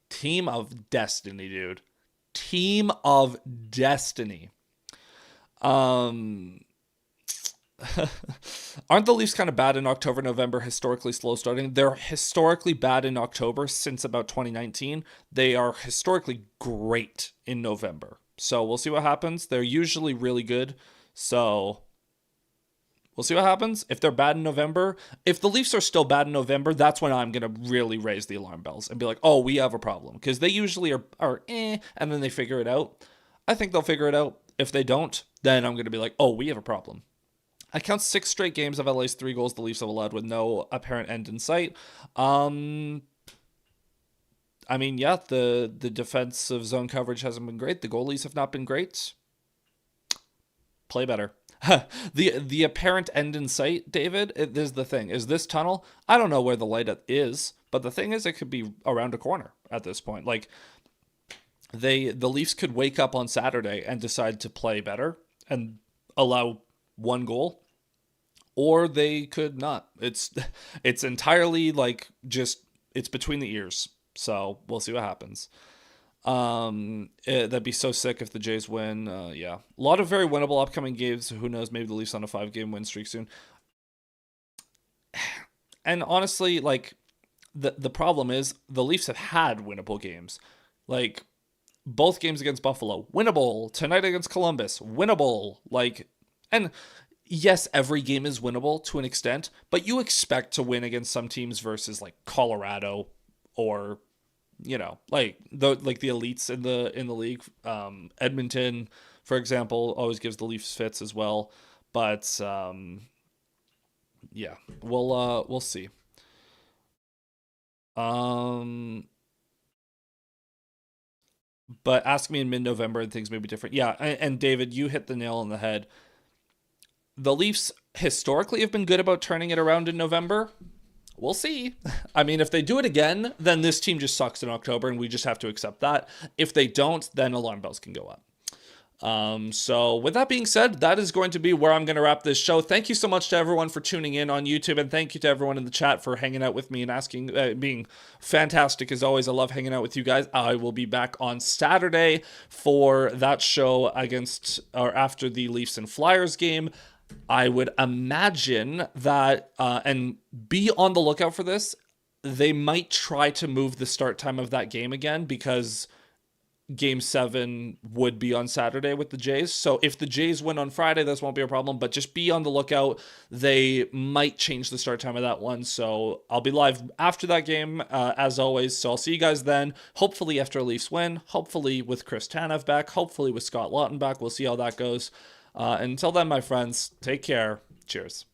Team of destiny, dude. Team of destiny. Aren't the Leafs kind of bad in October, November, historically slow starting? They're historically bad in October since about 2019. They are historically great in November. So we'll see what happens. They're usually really good. So we'll see what happens. If they're bad in November, if the Leafs are still bad in November, that's when I'm going to really raise the alarm bells and be like, oh, we have a problem. Because they usually are and then they figure it out. I think they'll figure it out. If they don't, then I'm going to be like, oh, we have a problem. I count 6 straight games of LA's 3 goals the Leafs have allowed with no apparent end in sight. I mean, yeah, the defensive zone coverage hasn't been great. The goalies have not been great. Play better. The apparent end in sight, David, this is the thing. Is this tunnel? I don't know where the light is, but the thing is it could be around a corner at this point. Like, the Leafs could wake up on Saturday and decide to play better and allow 1 goal. Or they could not. It's entirely like it's between the ears. So we'll see what happens. That'd be so sick if the Jays win. Yeah, a lot of very winnable upcoming games. Who knows? Maybe the Leafs on a 5-game win streak soon. And honestly, like the problem is the Leafs have had winnable games. Like both games against Buffalo, winnable. Tonight against Columbus, winnable. Like, and yes, every game is winnable to an extent, but you expect to win against some teams versus like Colorado or, you know, like the elites in the league. Edmonton, for example, always gives the Leafs fits as well. But yeah, we'll see. But ask me in mid-November and things may be different. Yeah, and David, you hit the nail on the head. The Leafs historically have been good about turning it around in November. We'll see. I mean, if they do it again, then this team just sucks in October, and we just have to accept that. If they don't, then alarm bells can go up. So with that being said, that is going to be where I'm going to wrap this show. Thank you so much to everyone for tuning in on YouTube, and thank you to everyone in the chat for hanging out with me and asking, being fantastic as always. I love hanging out with you guys. I will be back on Saturday for that show after the Leafs and Flyers game. I would imagine that, and be on the lookout for this, they might try to move the start time of that game again because Game 7 would be on Saturday with the Jays. So if the Jays win on Friday, this won't be a problem, but just be on the lookout. They might change the start time of that one. So I'll be live after that game, as always. So I'll see you guys then, hopefully after a Leafs win, hopefully with Chris Tanev back, hopefully with Scott Laughton back. We'll see how that goes. Until then, my friends, take care. Cheers.